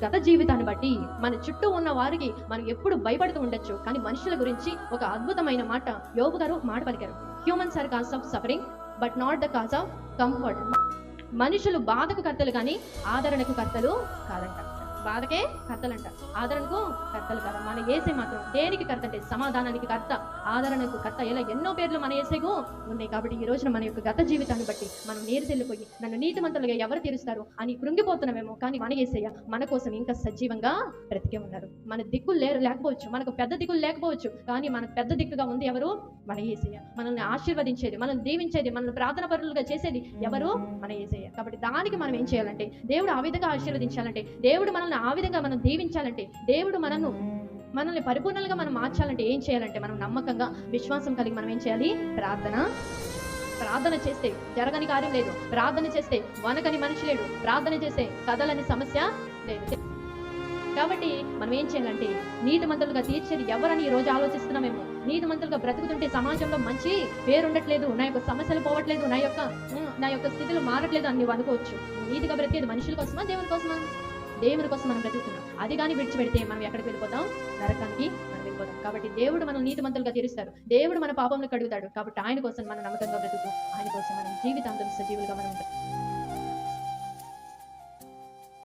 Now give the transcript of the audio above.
గత జీవితాన్ని బట్టి మన చుట్టూ ఉన్న వారికి మనం ఎప్పుడు భయపడుతూ ఉండొచ్చు, కానీ మనుషుల గురించి ఒక అద్భుతమైన మాట యోబు గారు మాట పలికారు. Humans are cause of suffering but not the cause of comfort. మనుషులు బాధకు కర్తలు కానీ ఆదరణకు కర్తలు కాదంట. బాధకే కర్తలంట, ఆదరణకు కర్తలు కాదు. మన యేసే మాత్రం దేనికి కర్త అంటే సమాధానానికి కర్త, ఆదరణకు కర్త. ఇలా ఎన్నో పేర్లు మన యేసేకు ఉన్నాయి. కాబట్టి ఈ రోజున మన యొక్క గత జీవితాన్ని బట్టి మనం నీరుసెళ్ళిపోయి నన్ను నీతిమంతులుగా ఎవరు తీరుస్తారు అని కృంగిపోతున్నామేమో, కానీ మన యేసయ్య మన కోసం ఇంకా సజీవంగా బ్రతికే ఉన్నారు. మన దిక్కులు లేకపోవచ్చు, మనకు పెద్ద దిక్కులు లేకపోవచ్చు, కానీ మనకు పెద్ద దిక్కుగా ఉంది ఎవరు? మన యేసయ్య. మనల్ని ఆశీర్వదించేది, మనల్ని దీవించేది, మనల్ని ప్రార్థన పరులుగా చేసేది ఎవరు? మన యేసయ్య. కాబట్టి దానికి మనం ఏం చేయాలంటే, దేవుడు ఆ విధంగా ఆశీర్వదించాలంటే, దేవుడు మనల్ని ఆ విధంగా మనం దీవించాలంటే, దేవుడు మనల్ని పరిపూర్ణంగా మనం మార్చాలంటే ఏం చేయాలంటే, మనం నమ్మకంగా విశ్వాసం కలిగి మనం ఏం చేయాలి? ప్రార్థన చేస్తే జరగని కార్యం లేదు, ప్రార్థన చేస్తే వనకని మనిషి లేడు, ప్రార్థన చేస్తే కదలని సమస్య లేదు. కాబట్టి మనం ఏం చేయాలంటే, నీతిమంతులుగా తీర్చేది ఎవరని ఈ రోజు ఆలోచిస్తున్నామేమో. నీతిమంతులుగా బ్రతుకుతుంటే సమాజంలో మంచి పేరు ఉండట్లేదు, నా యొక్క సమస్యలు పోవట్లేదు, నా యొక్క స్థితులు మారట్లేదు అని నువ్వు అనుకోవచ్చు. నీతిగా బ్రతికేది మనుషుల కోసమా, దేవుని కోసమా? దేవుని కోసం మనం బ్రతుకుతున్నాం. అది కానీ విడిచిపెడితే మనం ఎక్కడికి వెళ్ళిపోతాం? నరకానికి మనం వెళ్ళిపోతాం. కాబట్టి దేవుడు మనం నీతిమంతులుగా తీరుస్తాడు, దేవుడు మన పాపంలో కడుగుతాడు. కాబట్టి ఆయన కోసం మనం నమ్మకంగా బ్రతుకుతాం, ఆయన కోసం మనం జీవితాంతం సజీవులుగా మనం ఉంటాం.